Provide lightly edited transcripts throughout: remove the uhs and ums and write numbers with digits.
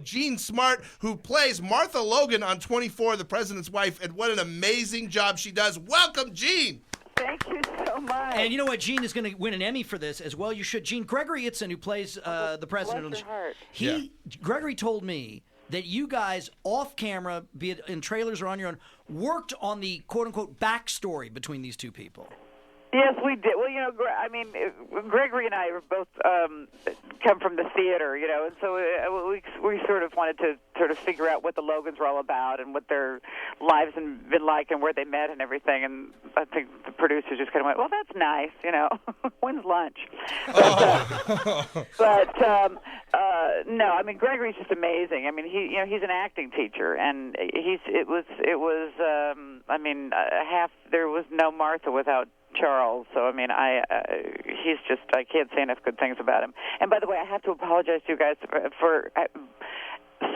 Jean Smart, who plays Martha Logan on 24, The President's Wife, and what an amazing job she does. Welcome, Jean. Thank you so much. And you know what? Jean is going to win an Emmy for this as well. You should. Jean, Gregory Itzin, who plays the president. Bless your heart. Gregory told me that you guys, off camera, be it in trailers or on your own, worked on the quote-unquote backstory between these two people. Yes, we did. Well, Gregory and I are both come from the theater, and so we sort of wanted to sort of figure out what the Logans were all about and what their lives have been like and where they met and everything. And I think the producers just kind of went, well, that's nice, when's lunch? No, I mean, Gregory's just amazing. I mean, he's an acting teacher, and there was no Martha without Charles. So, I mean, I can't say enough good things about him. And by the way, I have to apologize to you guys for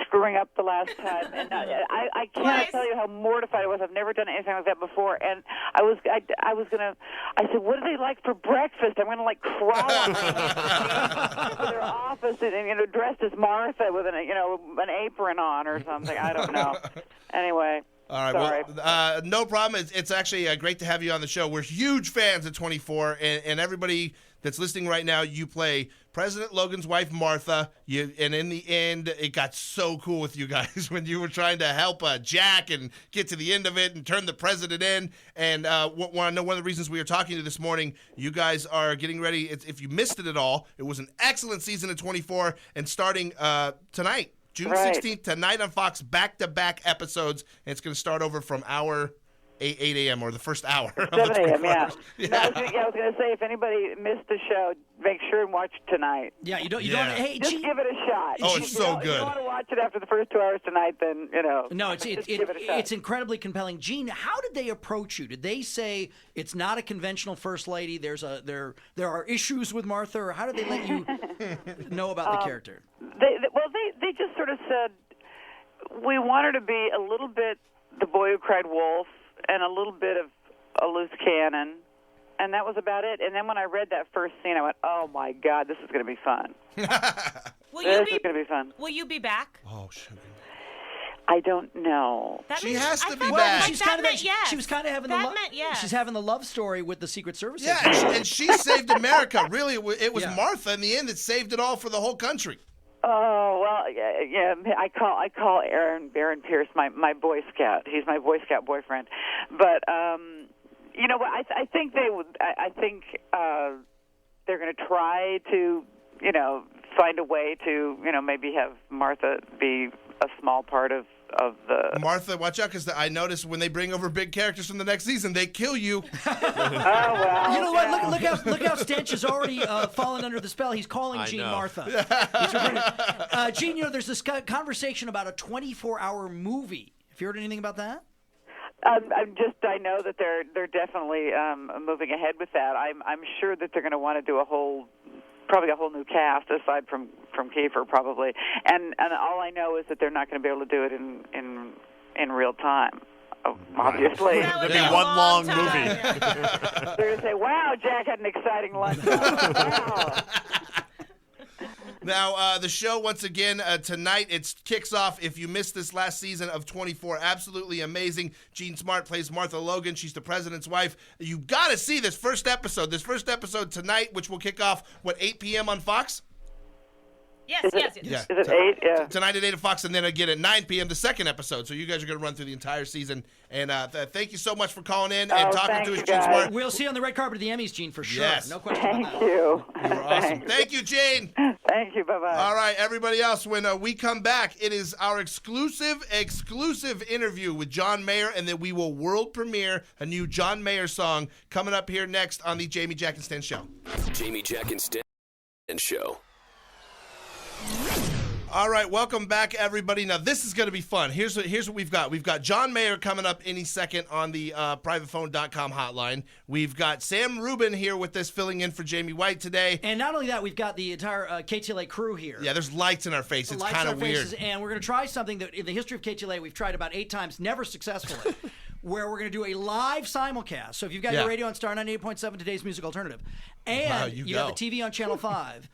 screwing up the last time. And I can't tell you how mortified I was. I've never done anything like that before. And I said, what do they like for breakfast? I'm going to crawl on to their office and dressed as Martha with an apron on or something. I don't know. Anyway. All right, well, no problem. It's actually great to have you on the show. We're huge fans of 24, and everybody that's listening right now, you play President Logan's wife, Martha, and in the end, it got so cool with you guys when you were trying to help Jack and get to the end of it and turn the president in. And want to know one of the reasons we were talking to this morning, you guys are getting ready. If you missed it at all, it was an excellent season of 24, and starting tonight. June 16th, tonight on Fox, back-to-back episodes, and it's going to start over from 8 a.m. or the first hour. 7 a.m., yeah. No, I was going to say, if anybody missed the show, make sure and watch tonight. Yeah, you don't. Hey, just give it a shot. Oh, it's so good. If you want to watch it after the first 2 hours tonight, then No, give it a shot. It's incredibly compelling. Jean, how did they approach you? Did they say it's not a conventional first lady? There are issues with Martha, or how did they let you know about the character? They just sort of said we want her to be a little bit the boy who cried wolf and a little bit of a loose cannon, and that was about it. And then when I read that first scene, I went, oh, my God, this is going to be fun. This is going to be fun. Will you be back? Oh, sugar. I don't know. She has to be back. She was kind of having she's having the love story with the Secret Service. Yeah, and she saved America. Really, it was Martha in the end that saved it all for the whole country. Oh, well, yeah. I call Aaron Pierce my Boy Scout. He's my Boy Scout boyfriend. But you know what? I think they would. I think they're going to try to find a way to maybe have Martha be a small part of the Martha, watch out, because I noticed when they bring over big characters from the next season, they kill you. Oh, well. You know what? Look how Stench has already fallen under the spell. He's calling Jean Martha. Jean, there's this conversation about a 24-hour movie. Have you heard anything about that? I know that they're definitely moving ahead with that. I'm sure that they're going to want to do probably a whole new cast aside from Kiefer probably, and all I know is that they're not going to be able to do it in real time. Obviously, That'd be one long movie. They're going to say, "Wow, Jack had an exciting lunch." Wow. Now, the show, once again, tonight, it kicks off. If you missed this last season of 24, absolutely amazing. Jean Smart plays Martha Logan. She's the president's wife. You got to see this first episode. This first episode tonight, which will kick off, 8 p.m. on Fox? Yes. Is it 8? Yeah. Tonight at 8 at Fox, and then again at 9 p.m., the second episode. So you guys are going to run through the entire season. And thank you so much for calling in and talking to us, Jean Smart. We'll see you on the red carpet of the Emmys, Jean, for sure. Yes. No question about that. Thank you. You were awesome. Thank you, Jean. Thank you. Bye-bye. All right, everybody else, when we come back, it is our exclusive interview with John Mayer, and then we will world premiere a new John Mayer song coming up here next on the Jamie, Jack, and Sten Show. Jamie, Jack, and Sten Show. All right, welcome back, everybody. Now, this is going to be fun. Here's what we've got. We've got John Mayer coming up any second on the privatephone.com hotline. We've got Sam Rubin here with us, filling in for Jamie White today. And not only that, we've got the entire KTLA crew here. Yeah, there's lights in our face. It's kind of weird. And we're going to try something that in the history of KTLA we've tried about 8 times, never successfully, where we're going to do a live simulcast. So if you've got your radio on Star 98.7, today's music alternative, and you have the TV on Channel 5,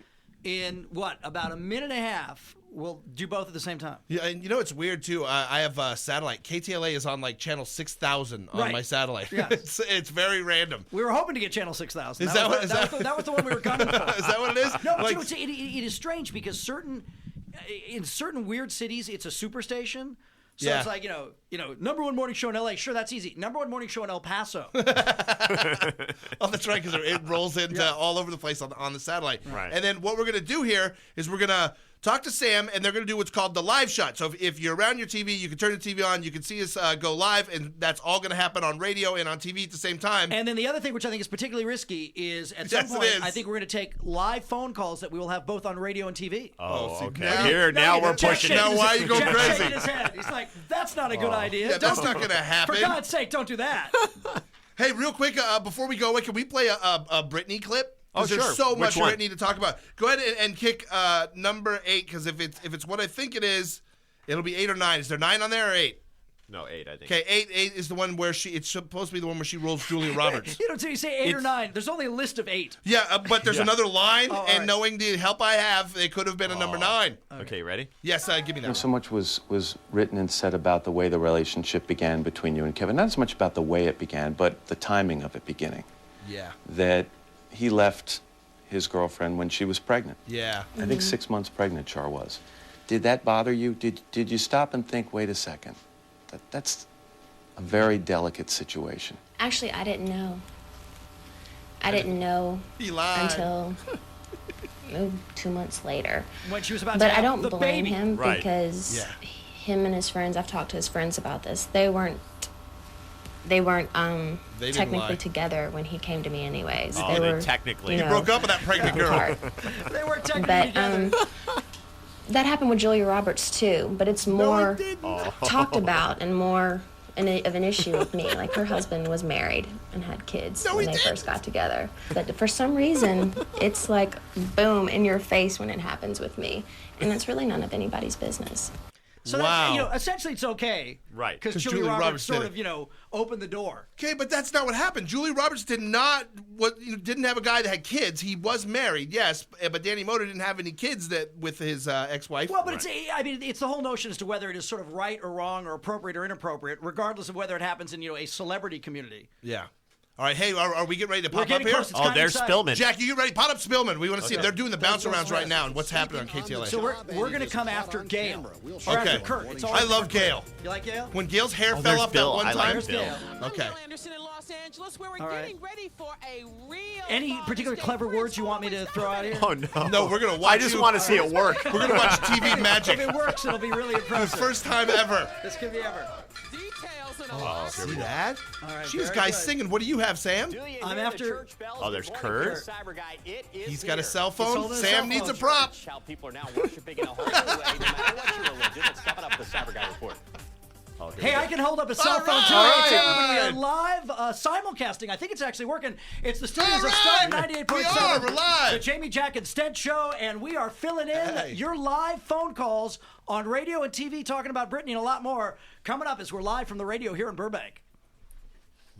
in about a minute and a half, we'll do both at the same time. Yeah, and you know it's weird too. I have satellite. KTLA is on like channel 6,000 on my satellite. Yes. It's very random. We were hoping to get channel 6,000. That was the one we were gunning for. Is that what it is? No, but it is strange because in certain weird cities, it's a superstation. So it's like, number one morning show in L.A. Sure, that's easy. Number one morning show in El Paso. Oh, that's right, because it rolls into all over the place on the satellite. Right. And then what we're going to do here is we're going to talk to Sam, and they're going to do what's called the live shot. So if you're around your TV, you can turn the TV on, you can see us go live, and that's all going to happen on radio and on TV at the same time. And then the other thing, which I think is particularly risky, is at some point, I think we're going to take live phone calls that we will have both on radio and TV. Oh, okay. Now we're pushing it. Now why are you going crazy? Shaking his head. He's like, that's not a good idea. Yeah, that's not going to happen. For God's sake, don't do that. Hey, real quick, before we go away, can we play a Britney clip? Oh, sure. There's so much Which one? Britney to talk about. Go ahead and kick number 8, because if it's what I think it is, it'll be 8 or 9. Is there 9 on there or 8? No, 8, I think. Okay, 8 is the one where it's supposed to be the one where she rolls Julia Roberts. Until you say 8 or 9. There's only a list of 8. Yeah, but there's another line, Oh, and right. knowing the help I have, it could have been a number 9. Okay, you ready? Yes, give me that. So much was written and said about the way the relationship began between you and Kevin. Not as much about the way it began, but the timing of it beginning. Yeah. That he left his girlfriend when she was pregnant. Yeah. I think 6 months pregnant, Char was. Did that bother you? Did you stop and think, wait a second, that's a very delicate situation? Actually, I didn't know. I didn't know He lied. until 2 months later. When she was about to But have I don't the blame baby. him Right. because Yeah. him and his friends, I've talked to his friends about this, they weren't They didn't technically lie. together when he came to me anyways. Oh, they they were technically- you You know, broke up with that pregnant girl. apart. They weren't technically But together. that happened with Julia Roberts too, but it's more talked about and more of an issue with me. Like, her husband was married and had kids when they first got together. But for some reason, it's like boom in your face when it happens with me. And it's really none of anybody's business. So Wow. that, essentially it's okay. Right. Because 'Cause Julia Julia Roberts Roberts sort did of, opened the door. Okay, but that's not what happened. Julia Roberts didn't have a guy that had kids. He was married, yes, but Danny Moder didn't have any kids with his ex-wife. Well, but it's the whole notion as to whether it is sort of right or wrong or appropriate or inappropriate, regardless of whether it happens in, a celebrity community. Yeah. All right, hey, are we getting ready to We're pop up getting here? close. It's kind of there's exciting. Spillman. Jack, you get ready? Pot up Spillman. We want to see. Okay. They're doing the bounce arounds right now, and what's happening on KTLA. So we're going to come after Gail. Or Okay. after Kurt. It's all I right love for Kurt. Gail. You like Gail? When Gail's hair fell there's off Bill. that one I like time. There's Bill. Gail. Okay. Bill Anderson in Los Angeles, where we're All right. getting ready for a real. Any particular clever words you want me to throw out here? Oh, no. No, we're gonna watch. I just want to see it work. We're gonna watch TV magic. If it works, it'll be really The impressive. first time ever. This could be ever. Details and a See that? All right, She's very guys good. singing. What do you have, Sam? I'm after. Oh, there's Kurt. He's got a cell He's phone. holding a Sam cell needs a phone. prop. How people are now worshiping in a whole new way, no matter what your religion. Let's step it up the Cyber Guy report. Oh, here we Hey, go. I can hold up a cell All phone too. right. It's everybody. We are live simulcasting. I think it's actually working. It's the studios All of Star right. 98.7. We're live. The Jamie, Jack, and Stench show, and we are filling in Hey. your live phone calls on radio and TV, talking about Britney and a lot more. Coming up as we're live from the radio here in Burbank.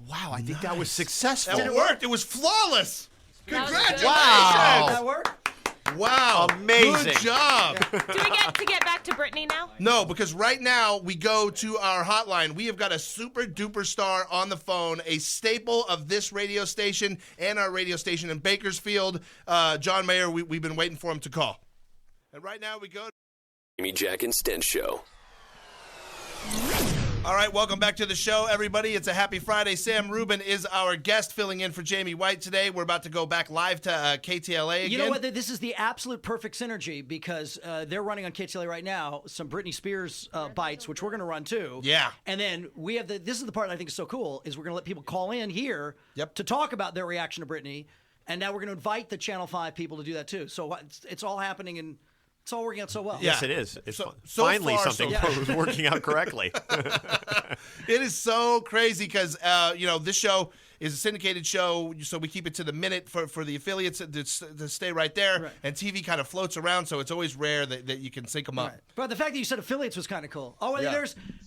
Wow, I think that was successful. That worked. It was flawless. That was good. Congratulations. Wow. Did that work? Wow. Amazing. Good job. Do we get to get back to Britney now? No, because right now we go to our hotline. We have got a super duper star on the phone, a staple of this radio station and our radio station in Bakersfield. John Mayer, we've been waiting for him to call. And right now we go. Jamie, Jack, and Stench Show. All right, welcome back to the show, everybody. It's a happy Friday. Sam Rubin is our guest filling in for Jamie White today. We're about to go back live to KTLA again. You know what? This is the absolute perfect synergy because they're running on KTLA right now some Britney Spears bites, which we're going to run too. Yeah. And then we have this is the part I think is so cool is we're going to let people call in here Yep. to talk about their reaction to Britney. And now we're going to invite the Channel 5 people to do that too. So it's all happening and it's all working out so well. Yes, it is. It's So finally far, something so was working out correctly. It is so crazy because, this show is a syndicated show, so we keep it to the minute for the affiliates to stay right there. Right. And TV kind of floats around, so it's always rare that you can sync them up. Right. But the fact that you said affiliates was kind of cool. Oh, and Yeah.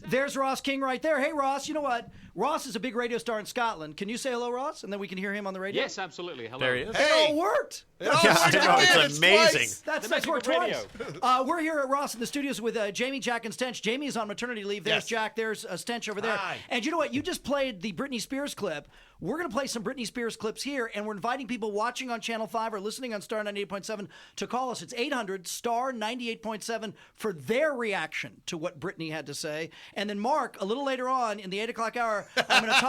there's Ross King right there. Hey, Ross, you know what? Ross is a big radio star in Scotland. Can you say hello, Ross? And then we can hear him on the radio? Yes, absolutely. Hello. There he is. It all worked. It all Yeah, worked I know, again. it's amazing. Twice. That's worked twice. We're here at Ross in the studios with Jamie, Jack, and Stench. Jamie is on maternity leave. There's Yes. Jack. There's Stench over there. Hi. And you know what? You just played the Britney Spears clip. We're going to play some Britney Spears clips here, and we're inviting people watching on Channel 5 or listening on Star 98.7 to call us. It's 800 Star 98.7 for their reaction to what Britney had to say. And then Mark, a little later on in the 8 o'clock hour, I'm going to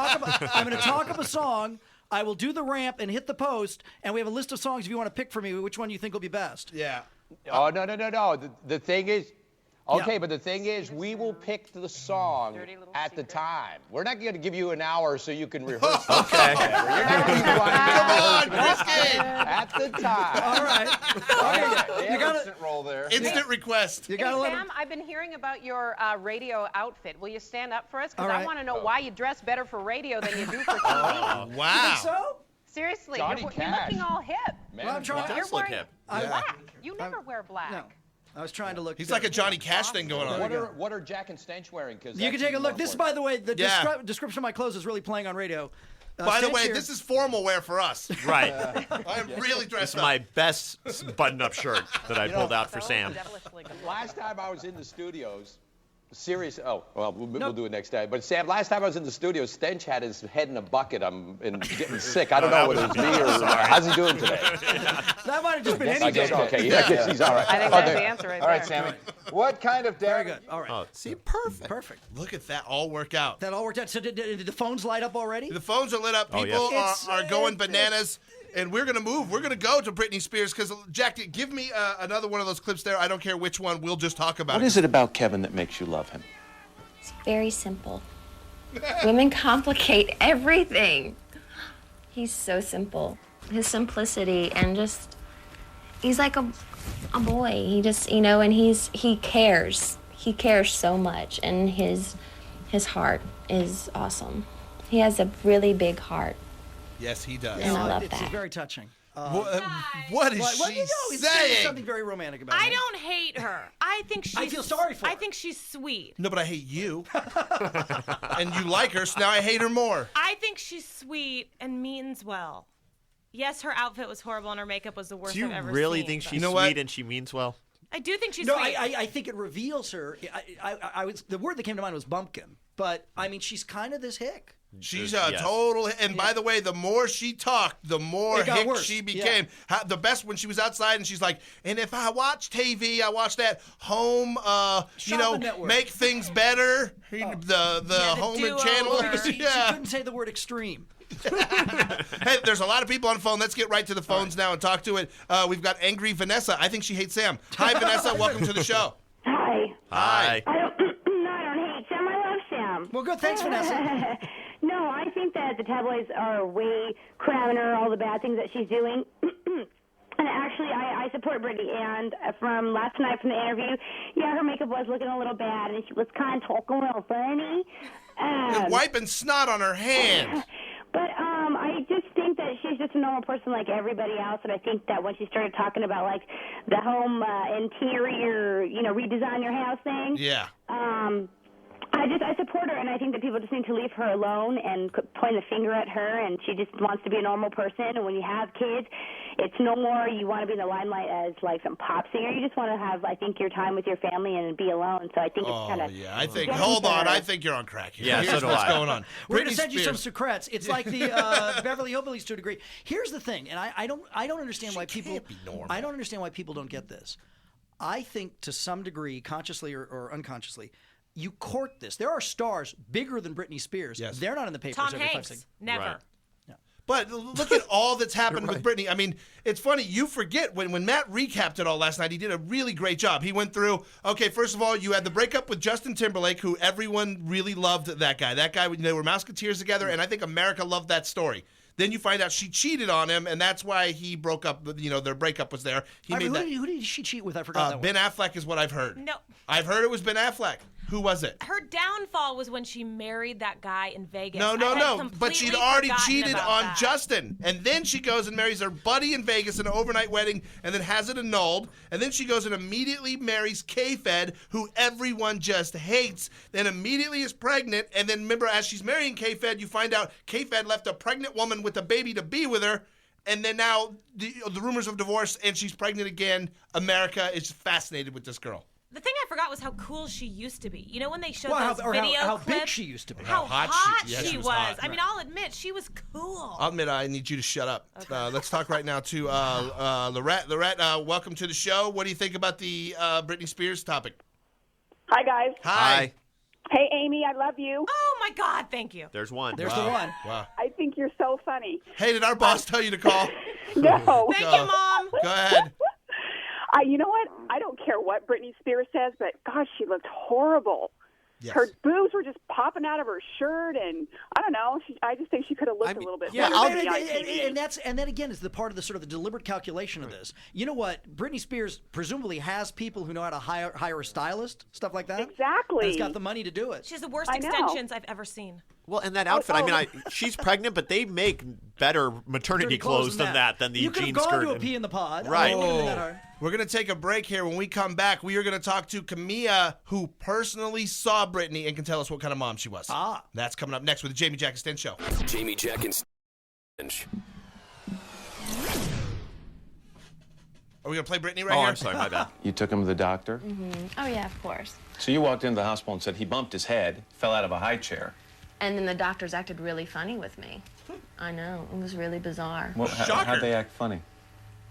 talk up a song. I will do the ramp and hit the post, and we have a list of songs if you want to pick for me. Which one do you think will be best? Yeah. Oh, no. The thing is, okay, Yeah. but the thing is, we will pick the song at the time. We're not going to give you an hour so you can rehearse. Okay. You're not going to be Come on, Christy. at the time. All right. Okay. You got to roll there. Instant request. You got to let Sam, I've been hearing about your radio outfit. Will you stand up for us? All Because right. I want to know why you dress better for radio than you do for TV. Wow. so. Seriously, Johnny you're Cash. looking all hip. Well, I'm trying. You're does look wearing hip. black. You never wear black. No, I was trying to look. He's like a Johnny Cash thing going on. What are Jack and Stench wearing? You can take a look. This, by the way, the Yeah. description of my clothes is really playing on radio. By the Stench way, here- this is formal wear for us. Right. I am really dressed It's up. my best button-up shirt that I pulled out for Sam. Devilishly good. Last time I was in the studios, we'll do it next day. But Sam, last time I was in the studio, Stench had his head in a bucket. I'm getting sick. I don't know whether it was me or how's he doing today? That might have just been I any guess day. okay. I guess he's all right. I think that's the answer right All right, there. Sammy. What kind of Very good. All right. Oh, see, perfect. Perfect. Look at that all work out. That all worked out. So did the phones light up already? The phones are lit up. Oh, People yes. are going bananas. And we're going to move. We're going to go to Britney Spears because, Jack, give me another one of those clips there. I don't care which one. We'll just talk about What it. is it about Kevin that makes you love him? It's very simple. Women complicate everything. He's so simple. His simplicity and just, he's like a boy. He just, and he cares. He cares so much, and his heart is awesome. He has a really big heart. Yes, he does. And I love It's that. very touching. What is Well, she he's saying? something very romantic about I it. don't hate her. I think she's. I feel sorry for her. I think she's sweet. No, but I hate you. And you like her, so now I hate her more. I think she's sweet and means well. Yes, her outfit was horrible and her makeup was the worst Do you I've ever really seen. think but- she's know sweet what? and she means well? I do think she's No, sweet. I think it reveals her. I was the word that came to mind was bumpkin, but I mean she's kind of this hick. She's a Yes. total. And by the way, the more she talked, the more It got hick worse. she became. The best when she was outside and she's like, and if I watch TV, I watch that home, Shopping network. make things better. The Yeah, the home do-over. channel. She couldn't say the word extreme. Hey, there's a lot of people on the phone. Let's get right to the phones now and talk to it. We've got angry Vanessa. I think she hates Sam. Hi, Vanessa. Welcome to the show. Hi. Hi. I don't hate Sam. I love Sam. Well, good. Thanks, Vanessa. No, I think that the tabloids are way cramming her all the bad things that she's doing. And actually, I support Britney. And from last night from the interview, yeah, her makeup was looking a little bad, and she was kind of talking a little funny. And wiping snot on her hand. But I just think that she's just a normal person like everybody else, and I think that when she started talking about, like, the home interior, redesign your house thing, Yeah. I support her, and I think that people just need to leave her alone and point the finger at her, and she just wants to be a normal person. And when you have kids, it's no more you want to be in the limelight as, like, some pop singer. You just want to have, I think, your time with your family and be alone. So I think it's kind of... yeah. Hold on. I think you're on crack here. Yeah, so Here's do what's I. going on. We're going to Britney send you some Spears. secrets. It's like the Beverly Hillbillies to a degree. Here's the thing, and I don't understand why people. can't be normal. I don't understand why people don't get this. I think to some degree, consciously or unconsciously, you court this. There are stars bigger than Britney Spears. Yes. They're not in the papers Tom every 5 Hanks. seconds. Never. Right. But look at all that's happened with Britney. I mean, it's funny. You forget when Matt recapped it all last night, he did a really great job. He went through, okay, first of all, you had the breakup with Justin Timberlake, who everyone really loved that guy. That guy, they were Mouseketeers together, and I think America loved that story. Then you find out she cheated on him, and that's why he broke up. Their breakup was there. He I mean, made that. who did she cheat with? I forgot that Ben one. Affleck is what I've heard. No. I've heard it was Ben Affleck. Who was it? Her downfall was when she married that guy in Vegas. No. But she'd completely already forgotten cheated about on that. Justin. And then she goes and marries her buddy in Vegas in an overnight wedding and then has it annulled. And then she goes and immediately marries K-Fed, who everyone just hates, then immediately is pregnant. And then remember, as she's marrying K-Fed, you find out K-Fed left a pregnant woman with a baby to be with her. And then now the rumors of divorce, and she's pregnant again. America is fascinated with this girl. The thing I forgot was how cool she used to be. You know when they showed Well, those how video clips? big she used to be. How hot yeah, she was. hot. I mean, I'll admit, she was cool. I'll admit I need you to shut up. Okay. Let's talk right now to Lorette. Lorette, welcome to the show. What do you think about the Britney Spears topic? Hi, guys. Hi. Hey, Amy, I love you. Oh, my God, thank you. There's one. There's the one. Wow. I think you're so funny. Hey, did our boss tell you to call? No. Thank you, Mom. Go ahead. You know what? I don't care what Britney Spears says, but gosh, she looked horrible. Yes. Her boobs were just popping out of her shirt, and I don't know. I just think she could have looked a little bit better on TV. And that again is the part of the sort of the deliberate calculation of this. You know what? Britney Spears presumably has people who know how to hire a stylist, stuff like that. Exactly. And has got the money to do it. She has the worst I know. extensions I've ever seen. Well, and that outfit, I mean, she's pregnant, but they make better maternity clothes than the you could jean have skirt. gone to a pee in the pod. Right. I mean, it wouldn't have been that hard. We're going to take a break here. When we come back, we are going to talk to Camilla, who personally saw Britney and can tell us what kind of mom she was. That's coming up next with the Jamie, Jack, and Stench Show. Jamie, Jack, and Stench. Are we going to play Britney right Oh, here? I'm sorry, my bad. You took him to the doctor? Oh, yeah, of course. So you walked into the hospital and said he bumped his head, fell out of a high chair. And then the doctors acted really funny with me. I know. It was really bizarre. Well, how'd they act funny?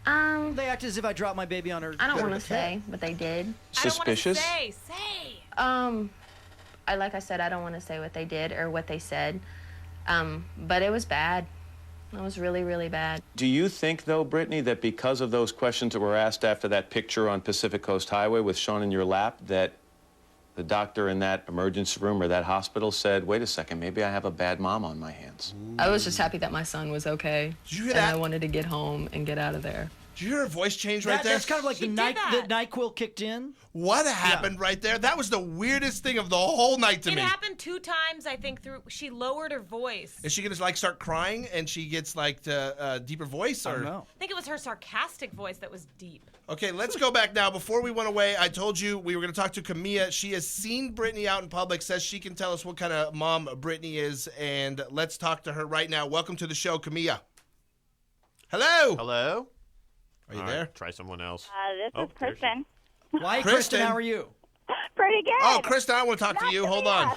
They act as if I dropped my baby on her. I don't want to say, but they did. Suspicious? I don't want to say. Like I said, I don't want to say what they did or what they said. But it was bad. It was really, really bad. Do you think, though, Brittany, that because of those questions that were asked after that picture on Pacific Coast Highway with Sean in your lap, that the doctor in that emergency room or that hospital said, wait a second, maybe I have a bad mom on my hands? I was just happy that my son was okay. Did you hear and that? I wanted to get home and get out of there. Did you hear her voice change right there? That's kind of like the NyQuil kicked in. What happened right there? That was the weirdest thing of the whole night to me. It happened 2 times, I think, she lowered her voice. Is she going to start crying and she gets the deeper voice? Or? I don't know. I think it was her sarcastic voice that was deep. Okay, let's go back now. Before we went away, I told you we were going to talk to Camilla. She has seen Britney out in public, says she can tell us what kind of mom Britney is, and let's talk to her right now. Welcome to the show, Camilla. Hello. Hello? Are you there? Try someone else. This is Kristen. Why, Kristen, how are you? Pretty good. Oh, Kristen, I want to talk to you. Hold on.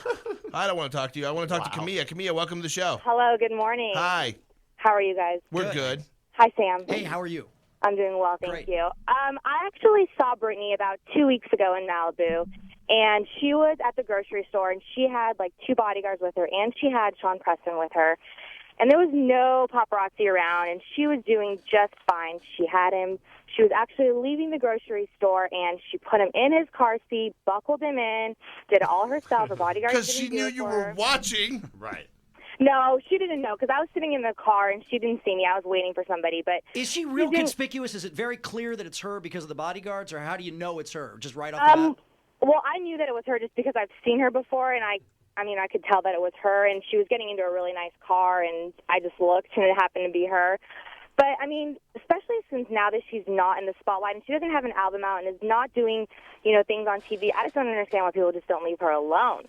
I don't want to talk to you. I want to talk to Camilla. Camilla, welcome to the show. Hello, good morning. Hi. How are you guys? We're good. Hi, Sam. Hey, how are you? I'm doing well, thank you. I actually saw Britney about 2 weeks ago in Malibu, and she was at the grocery store, and she had like 2 bodyguards with her, and she had Sean Preston with her. And there was no paparazzi around, and she was doing just fine. She had him. She was actually leaving the grocery store, and she put him in his car seat, buckled him in, did it all herself. Her bodyguard because she knew you were watching. Right. No, she didn't know, because I was sitting in the car, and she didn't see me. I was waiting for somebody. But is she real conspicuous? Is it very clear that it's her because of the bodyguards, or how do you know it's her? Just right off the bat? Well, I knew that it was her just because I've seen her before, and I could tell that it was her, and she was getting into a really nice car, and I just looked, and it happened to be her. But, I mean, especially since now that she's not in the spotlight, and she doesn't have an album out, and is not doing, things on TV, I just don't understand why people just don't leave her alone.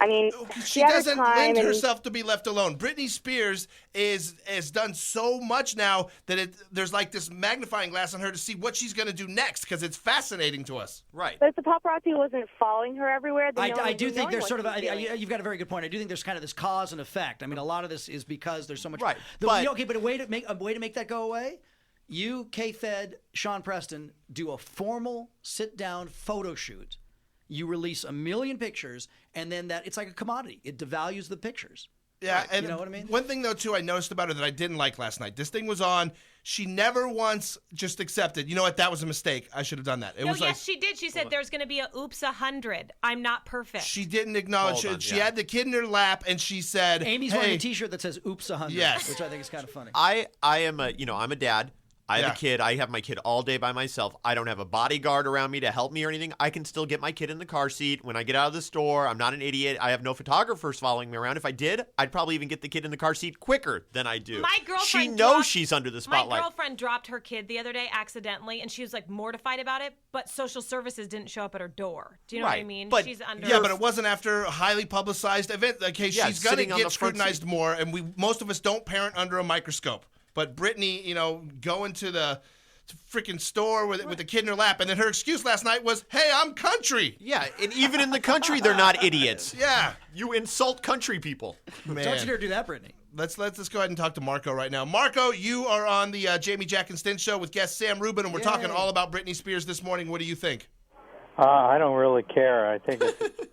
I mean, she doesn't lend herself to be left alone. Britney Spears has done so much now that there's like this magnifying glass on her to see what she's going to do next, because it's fascinating to us. Right. But if the paparazzi wasn't following her everywhere, then I do think there's sort of you've got a very good point. I do think there's kind of this cause and effect. I mean, a lot of this is because there's so much. Right. But a way to make that go away. You, K-Fed, Sean Preston, do a formal sit-down photo shoot. You release 1 million pictures, and then it's like a commodity. It devalues the pictures. Yeah, and you know what I mean? One thing, though, too, I noticed about her that I didn't like last night. This thing was on. She never once just accepted, you know what, that was a mistake. I should have done that. Yes, she did. She said there's going to be a oops 100. I'm not perfect. She didn't acknowledge it. She had the kid in her lap, and she said, Amy's wearing a T-shirt that says oops 100, yes. which I think is kind of funny. I am I'm a dad. I have a kid. I have my kid all day by myself. I don't have a bodyguard around me to help me or anything. I can still get my kid in the car seat. When I get out of the store, I'm not an idiot. I have no photographers following me around. If I did, I'd probably even get the kid in the car seat quicker than I do. My girlfriend She knows she's under the spotlight. My girlfriend dropped her kid the other day accidentally, and she was like mortified about it, but social services didn't show up at her door. Do you know what I mean? But, she's under. Yeah, but it wasn't after a highly publicized event. Okay, she's going to get scrutinized more, and most of us don't parent under a microscope. But Brittany, going to the freaking store with the kid in her lap, and then her excuse last night was, "Hey, I'm country." Yeah, and even in the country, they're not idiots. Yeah, you insult country people. Man. Don't you dare do that, Brittany. Let's go ahead and talk to Marco right now. Marco, you are on the Jamie, Jack, and Stench show with guest Sam Rubin, and we're talking all about Britney Spears this morning. What do you think? I don't really care. I think it's,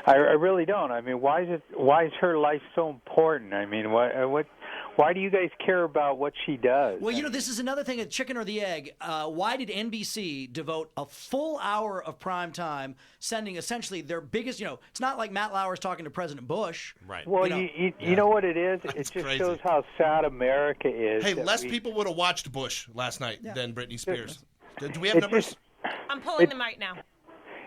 I really don't. I mean, why is her life so important? I mean, why do you guys care about what she does? Well, this is another thing, a chicken or the egg. Why did NBC devote a full hour of prime time sending essentially their biggest, it's not like Matt Lauer's talking to President Bush. Right. Well, you know what it is? It just shows how sad America is. Hey, less people would have watched Bush last night than Britney Spears. Do we have numbers? I'm pulling them right now.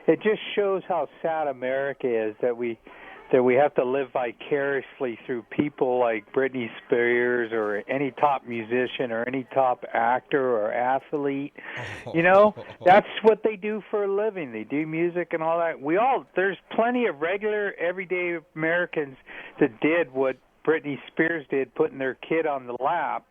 It just shows how sad America is that we have to live vicariously through people like Britney Spears or any top musician or any top actor or athlete. That's what they do for a living. They do music and all that. There's plenty of regular, everyday Americans that did what Britney Spears did, putting their kid on the lap,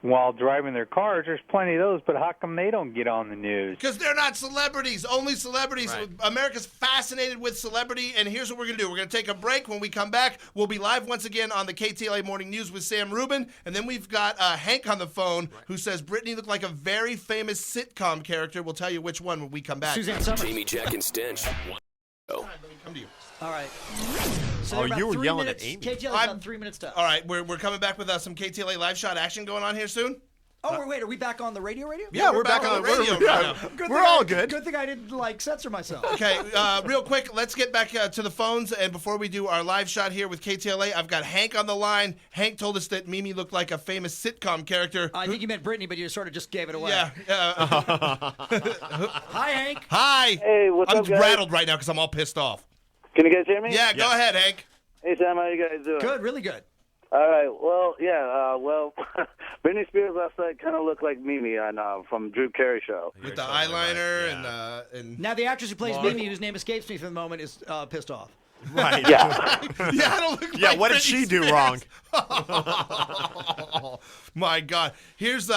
while driving their cars. There's plenty of those, but how come they don't get on the news? Because they're not celebrities. Only celebrities. Right. America's fascinated with celebrity, and here's what we're going to do. We're going to take a break. When we come back, we'll be live once again on the KTLA Morning News with Sam Rubin, and then we've got Hank on the phone who says Britney looked like a very famous sitcom character. We'll tell you which one when we come back. Suzanne Summers. Jamie, Jack, and Stench. Come to you. All right. So you were yelling minutes. at Amy. KTLA's about 3 minutes to. All right, we're coming back with some KTLA live shot action going on here soon. Oh, wait, are we back on the radio? Yeah, we're back on the radio right now. We're all good. Good thing I didn't, censor myself. Okay, real quick, let's get back to the phones. And before we do our live shot here with KTLA, I've got Hank on the line. Hank told us that Mimi looked like a famous sitcom character. I think you meant Britney, but you sort of just gave it away. Yeah. Hi, Hank. Hi. Hey, what's up, guys? I'm rattled right now because I'm all pissed off. Can you guys hear me? Yeah, go ahead, Hank. Hey, Sam, how you guys doing? Good, really good. All right, well, Britney Spears last night kind of looked like Mimi from Drew Carey show. With the eyeliner and Now the actress who plays Mimi, whose name escapes me for the moment, is pissed off. Right. Yeah. Yeah, I don't look Yeah, like what did Britney she do Spears. wrong? Oh, my God. Here's the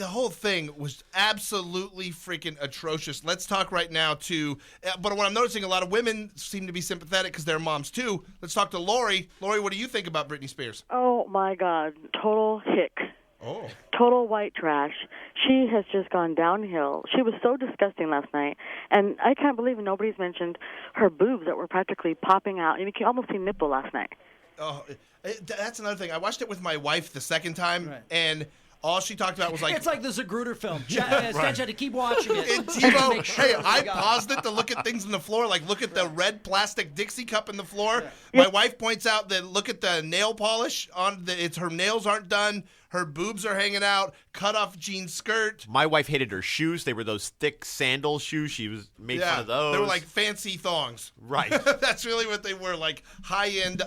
whole thing was absolutely freaking atrocious. Let's talk right now but what I'm noticing, a lot of women seem to be sympathetic because they're moms too. Let's talk to Lori. Lori, what do you think about Britney Spears? Oh, my God. Total hick. Oh. Total white trash. She has just gone downhill. She was so disgusting last night, and I can't believe nobody's mentioned her boobs that were practically popping out. You can almost see nipple last night. Oh, that's another thing. I watched it with my wife the second time, and all she talked about was like... It's like the Zapruder film. Stench had to keep watching it. And Tebow, I paused it to look at things on the floor, like look at the red plastic Dixie cup in the floor. Yeah. My wife points out that look at the nail polish on her nails aren't done. Her boobs are hanging out, cut off jean skirt. My wife hated her shoes. They were those thick sandal shoes. She was made fun of those. They were like fancy thongs. Right. That's really what they were, like high-end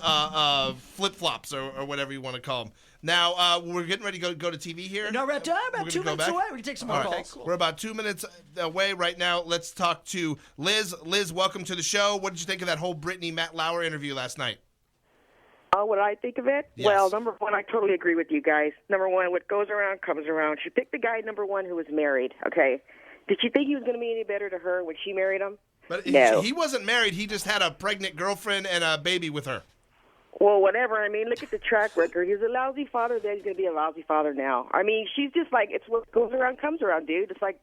flip-flops or whatever you want to call them. Now, we're getting ready to go to TV here. No, we're about 2 minutes away. We can take some more calls. Cool. We're about 2 minutes away right now. Let's talk to Liz. Liz, welcome to the show. What did you think of that whole Brittany Matt Lauer interview last night? What I think of it? Yes. Well, number one, I totally agree with you guys. Number one, what goes around comes around. She picked the guy, number one, who was married, okay? Did she think he was going to be any better to her when she married him? But no. He wasn't married. He just had a pregnant girlfriend and a baby with her. Well, whatever. I mean, look at the track record. He was a lousy father then. He's going to be a lousy father now. I mean, she's just like, it's what goes around comes around, dude. It's like,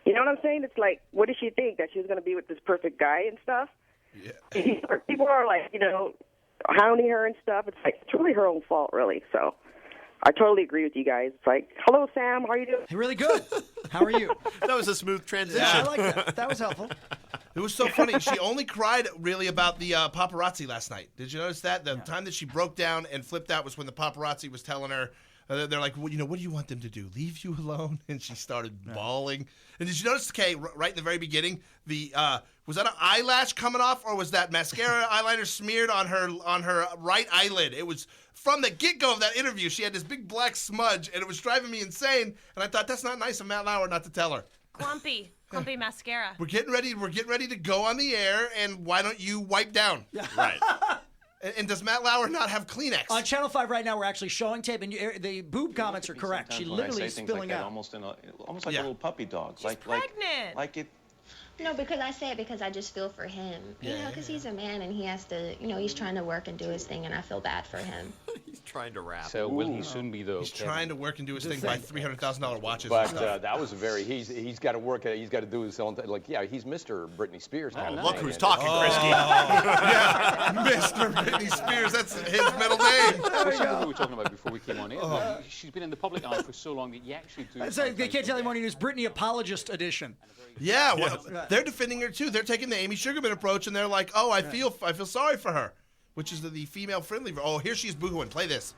you know what I'm saying? It's like, what did she think? That she was going to be with this perfect guy and stuff? Yeah. People are like, hounding her and stuff. It's like, it's really her own fault, really. So I totally agree with you guys. It's like, hello, Sam. How are you doing? Really good. How are you? That was a smooth transition. Yeah, I like that. That was helpful. It was so funny. She only cried really about the paparazzi last night. Did you notice that? The time that she broke down and flipped out was when the paparazzi was telling her they're like, well, what do you want them to do? Leave you alone? And she started bawling. And did you notice, Kay, right in the very beginning, was that an eyelash coming off, or was that mascara eyeliner smeared on her right eyelid? It was from the get-go of that interview. She had this big black smudge, and it was driving me insane. And I thought, that's not nice of Matt Lauer not to tell her. Clumpy mascara. We're getting ready to go on the air, and why don't you wipe down? Right. And does Matt Lauer not have Kleenex? On Channel 5 right now, we're actually showing tape, and the boob comments are correct. She literally is spilling out. Almost like a little puppy dog. She's pregnant. Like it. No, because I say it because I just feel for him. Because he's a man and he has to, he's trying to work and do his thing, and I feel bad for him. He's trying to rap. So will he soon be though? He's trying to work and do his thing by $300,000 watches. But that was he's got to work. He's got to do his own thing. Like, he's Mr. Britney Spears now. Look who's talking, Christy. Yeah, Mr. Britney Spears. That's his middle name. That's something we were talking about before we came on air. She's been in the public eye for so long that you actually do. So the KTLA Morning News Britney Apologist Edition. Yeah, well, they're defending her too. They're taking the Amy Sugarman approach, and they're like, "Oh, I feel sorry for her," which is the female-friendly. Oh, here she's boohooing. Play this.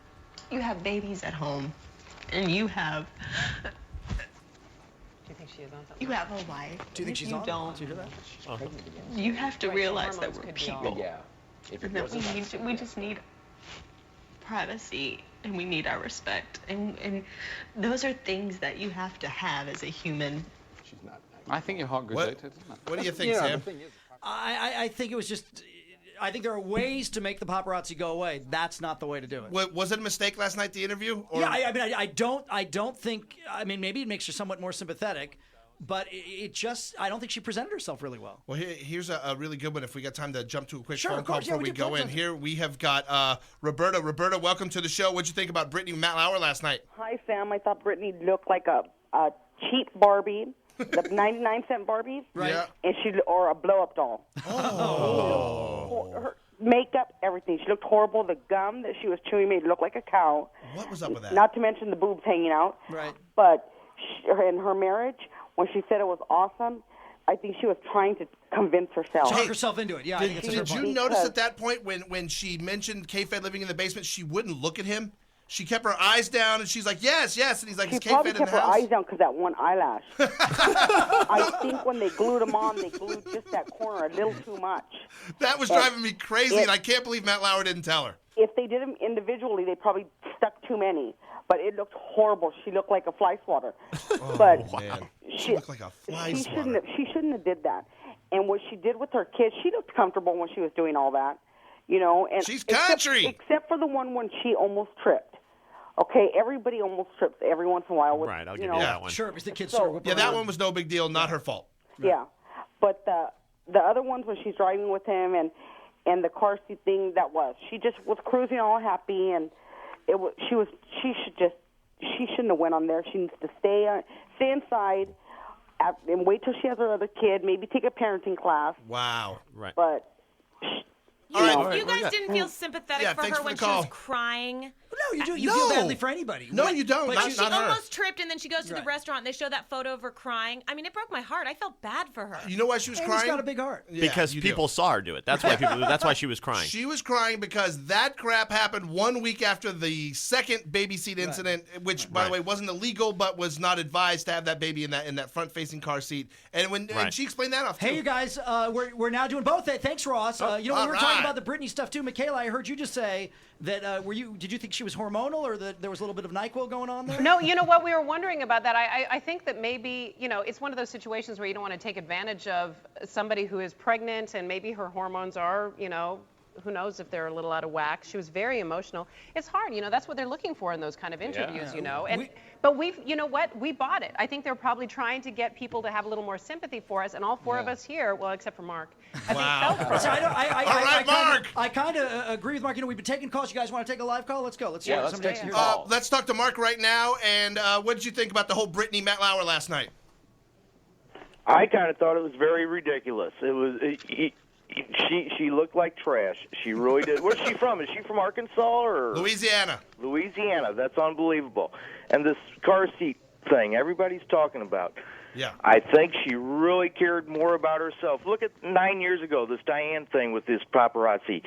You have babies at home, and you have. Do you think she is on something? You have a wife. Do you think she's you on? don't. Did you hear that? You have to realize that we're people. Yeah. And that we just need privacy, and we need our respect, and those are things that you have to have as a human. She's not. I think your heart goes out to it, doesn't it? What do you think, Sam? I think it was just. I think there are ways to make the paparazzi go away. That's not the way to do it. Was it a mistake last night, the interview? Or? Yeah, I don't think. I mean, maybe it makes her somewhat more sympathetic, but I don't think she presented herself really well. Well, here's a really good one. If we got time to jump to a quick Sure, phone of call course, before we go in. Here we have got Roberta. Roberta, welcome to the show. What'd you think about Britney and Matt Lauer last night? Hi, Sam. I thought Britney looked like a cheap Barbie. The 99-cent Barbies, right? Yeah. And or a blow-up doll. Oh. Her makeup, everything. She looked horrible. The gum that she was chewing made her look like a cow. What was up with that? Not to mention the boobs hanging out. Right. But in her marriage, when she said it was awesome, I think she was trying to convince herself. Talk herself into it. Yeah. I think Did you notice at that point when she mentioned K-Fed living in the basement, she wouldn't look at him? She kept her eyes down, and she's like, yes, yes. And he's like, is K-Fed in the house? She probably kept her eyes down because that one eyelash. I think when they glued them on, they glued just that corner a little too much. That was driving me crazy, and I can't believe Matt Lauer didn't tell her. If they did them individually, they probably stuck too many. But it looked horrible. She looked like a fly swatter. Man. She looked like a fly swatter. She shouldn't have did that. And what she did with her kids, she looked comfortable when she was doing all that. And she's country. Except for the one when she almost tripped. Okay, everybody almost trips every once in a while. Right, I'll give you that one. Sure, because the kids that one was no big deal, not her fault. Yeah, but the other ones when she's driving with him and the car seat thing, she just was cruising all happy, and she shouldn't have went on there. She needs to stay inside and wait till she has her other kid. Maybe take a parenting class. Wow, right. But you guys didn't feel sympathetic for her when she was crying. No, you do. You feel badly for anybody. No, you don't. But she not her. almost tripped, and then she goes to the restaurant, and they show that photo of her crying. I mean, it broke my heart. I felt bad for her. You know why she was crying? She's got a big heart. Yeah, because people saw her do it. That's why that's why she was crying. She was crying because that crap happened 1 week after the second baby seat incident, which, by the way, wasn't illegal, but was not advised to have that baby in that front-facing car seat. And and she explained that off. Hey, you guys, we're now doing both. Thanks, Ross. We were talking about the Britney stuff too. Michaela, I heard you just say that did you think she was hormonal, or that there was a little bit of NyQuil going on there? No, you know what, we were wondering about that. I think that maybe, it's one of those situations where you don't want to take advantage of somebody who is pregnant and maybe her hormones are, who knows if they're a little out of whack. She was very emotional. It's hard, that's what they're looking for in those kind of interviews, But you know what? We bought it. I think they're probably trying to get people to have a little more sympathy for us, and all four of us here, well, except for Mark, I think felt for her. I kind of agree with Mark. We've been taking calls. You guys want to take a live call? Let's go. Let's hear it. Let's talk to Mark right now. And what did you think about the whole Britney Matt Lauer last night? I kind of thought it was very ridiculous. It was. She looked like trash. She really did. Where's she from? Is she from Arkansas or Louisiana? Louisiana. That's unbelievable. And this car seat thing everybody's talking about. Yeah. I think she really cared more about herself. Look at 9 years ago, this Diane thing with this paparazzi.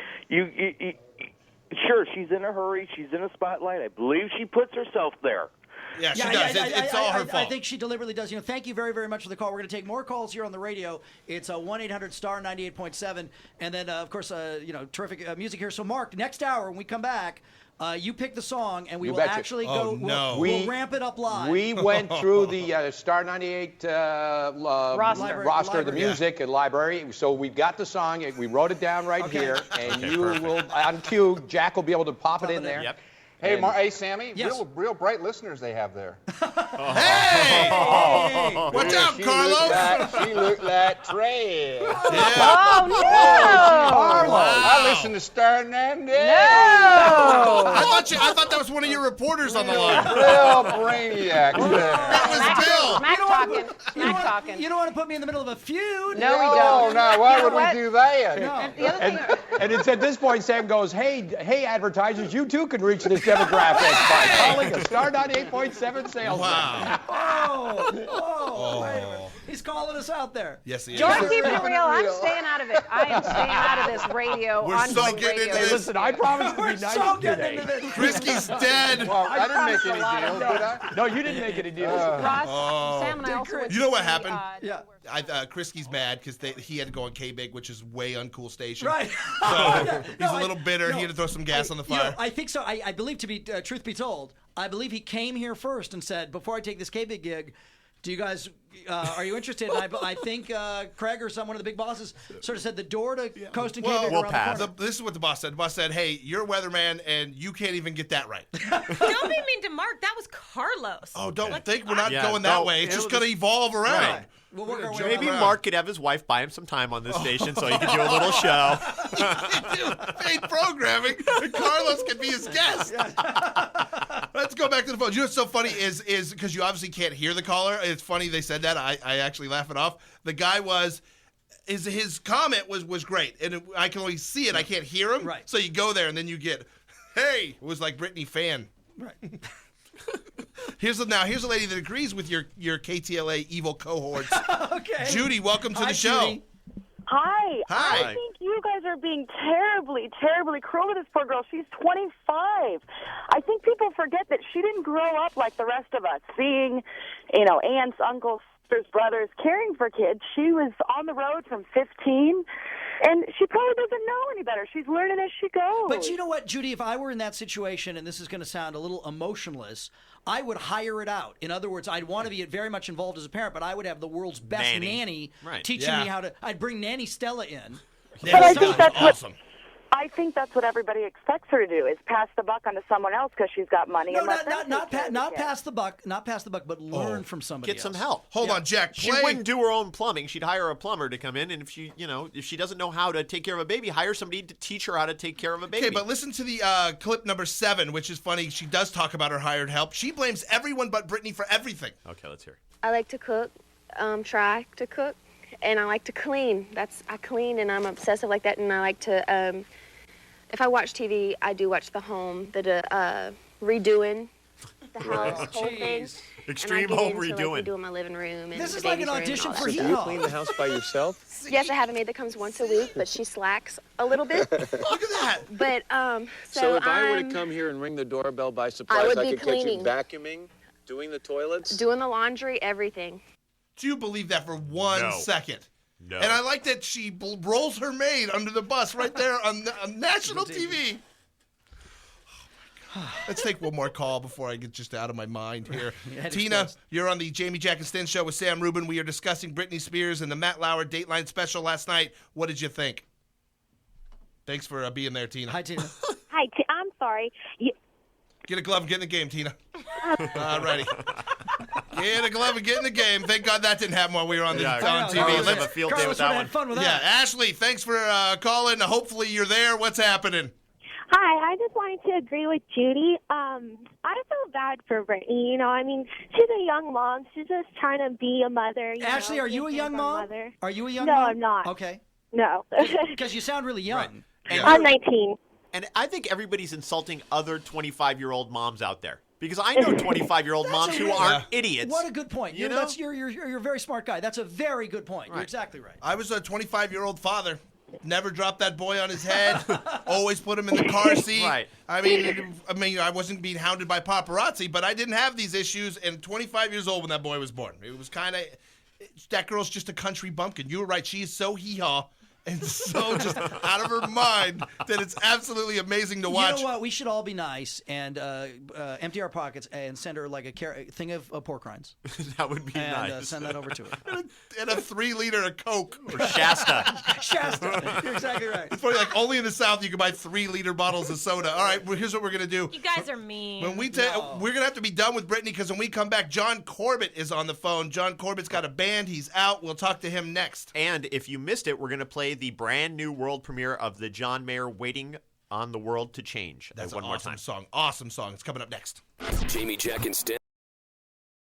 sure, she's in a hurry. She's in a spotlight. I believe she puts herself there. Yeah, she does. It's all her fault. I think she deliberately does. Thank you very, very much for the call. We're going to take more calls here on the radio. It's 1-800-STAR-98.7. And then, of course, terrific music here. So, Mark, next hour when we come back, you pick the song, and we will actually go. We'll ramp it up live. We went through the Star 98 roster of the music and library. So we got the song. We wrote it down right here. And you will, on cue, Jack will be able to pop it in there. Yep. Hey, Sammy, yes. real bright listeners they have there. Hey! Watch out, Carlos! She looked like trash. Oh, no! Carlos! I listen to Star 98. No! I thought that was one of your reporters on the line. Real brainiac. That was Bill. Smack talking. You don't want to put me in the middle of a feud. No, we don't. No, why would we do that? No. The other thing. And it's at this point, Sam goes, hey, advertisers, you too can reach this demographic by calling a Star 98.7 sales. Wow. Oh. Wait a minute. He's calling us out there. Yes, he is. George, keeping it real. I'm staying out of it. I am staying out of this radio. We're so getting into this. Listen, I promise to be nice today. Frisky's dead. Well, I didn't make any deals, did I? No, you didn't make any deals. Ross, Sam, and I also went You know to what the, happened? Yeah. Krisky's mad because he had to go on K-Big, which is way uncool station. Right. So he's a little bitter. He had to throw some gas on the fire. I think so. I believe, to be truth be told, I believe he came here first and said, before I take this K-Big gig, do you guys, are you interested? And I think Craig or one of the big bosses sort of said the door to Coast and K-Big we'll around pass. the corner. This is what the boss said. The boss said, hey, you're a weatherman, and you can't even get that right. Don't be mean to Mark. That was Carlos. Oh, don't think we're not going that way. It's just going to evolve around. Right. We'll work our way Maybe around. Mark could have his wife buy him some time on this station so he could do a little show. do paid programming, and Carlos can be his guest. Let's go back to the phone. You know what's so funny is because you obviously can't hear the caller. It's funny they said that. I actually laugh it off. The guy his comment was great, and I can only see it. I can't hear him. Right. So you go there, and then you get, hey, it was like Britney fan. Right. Here's a lady that agrees with your KTLA evil cohorts. Okay. Judy, welcome to Hi, the show. Judy. Hi. Hi. I think you guys are being terribly, terribly cruel to this poor girl. She's 25. I think people forget that she didn't grow up like the rest of us, seeing, aunts, uncles, sisters, brothers, caring for kids. She was on the road from 15, and she probably doesn't know any better. She's learning as she goes. But you know what, Judy, if I were in that situation, and this is going to sound a little emotionless, I would hire it out. In other words, I'd want to be very much involved as a parent, but I would have the world's best nanny teaching me how to. I'd bring Nanny Stella in. But I think that's awesome. I think that's what everybody expects her to do, is pass the buck onto someone else because she's got money. No, and let them not take care of the kids. pass the buck, but learn from somebody Get some else. help. Hold on, Jack. She wouldn't do her own plumbing. She'd hire a plumber to come in, and if she doesn't know how to take care of a baby, hire somebody to teach her how to take care of a baby. Okay, but listen to the clip number 7, which is funny. She does talk about her hired help. She blames everyone but Britney for everything. Okay, let's hear. I like to cook, try to cook, and I like to clean. I clean, and I'm obsessive like that, and I like to, if I watch TV, I do watch the home, the redoing the house, whole thing. Extreme home redoing. Redoing my living room. And This the is like an baby's room and all audition for that Do Hee you Haw. clean the house by yourself? stuff. Yes, I have a maid that comes once a week, but she slacks a little bit. Look at that. But, So if I were to I'm come here and ring the doorbell by surprise, would I be could catch you cleaning. vacuuming, doing the toilets? doing the laundry, everything. Do you believe that for 1 second? No. And I like that she rolls her maid under the bus right there on national TV. Oh my God. Let's take one more call before I get just out of my mind here. Tina, you're on the Jamie, Jack, and Stench show with Sam Rubin. We are discussing Britney Spears and the Matt Lauer Dateline special last night. What did you think? Thanks for being there, Tina. Hi, Tina. Hi, I'm sorry. Get a glove and get in the game, Tina. All righty. Get a glove and get in the game. Thank God that didn't happen while we were on, on TV. Carlos have a field day with that one. Fun with Yeah, Ashley, thanks for calling. Hopefully you're there. What's happening? Hi, I just wanted to agree with Judy. I feel bad for Brittany. I mean, she's a young mom. She's just trying to be a mother. Ashley, are you a young mom? Mother. Are you a young no, mom? No, I'm not. Okay. No. Because you sound really young. Right. I'm 19. And I think everybody's insulting other 25-year-old moms out there. Because I know 25-year-old moms who aren't idiots. What a good point. You know? You're a very smart guy. That's a very good point. You're exactly right. I was a 25-year-old father. Never dropped that boy on his head. Always put him in the car seat. Right. I mean, I wasn't being hounded by paparazzi, but I didn't have these issues. And 25 years old when that boy was born. It was kind of that girl's just a country bumpkin. You were right. She is so hee-haw and so just out of her mind that it's absolutely amazing to watch. You know what? We should all be nice and empty our pockets and send her like a thing of pork rinds. That would be and, nice. Send that over to her. And a 3-liter of Coke. Or Shasta. Shasta. You're exactly right. It's funny, like only in the South you can buy 3-liter bottles of soda. All right, well, here's what we're going to do. You guys are mean. When we're going to have to be done with Brittany because when we come back, John Corbett is on the phone. John Corbett's got a band. He's out. We'll talk to him next. And if you missed it, we're going to play the brand new world premiere of the John Mayer Waiting on the World to Change. That's one an more awesome time. song. Awesome song. It's coming up next. Jamie, Jack, and Stench.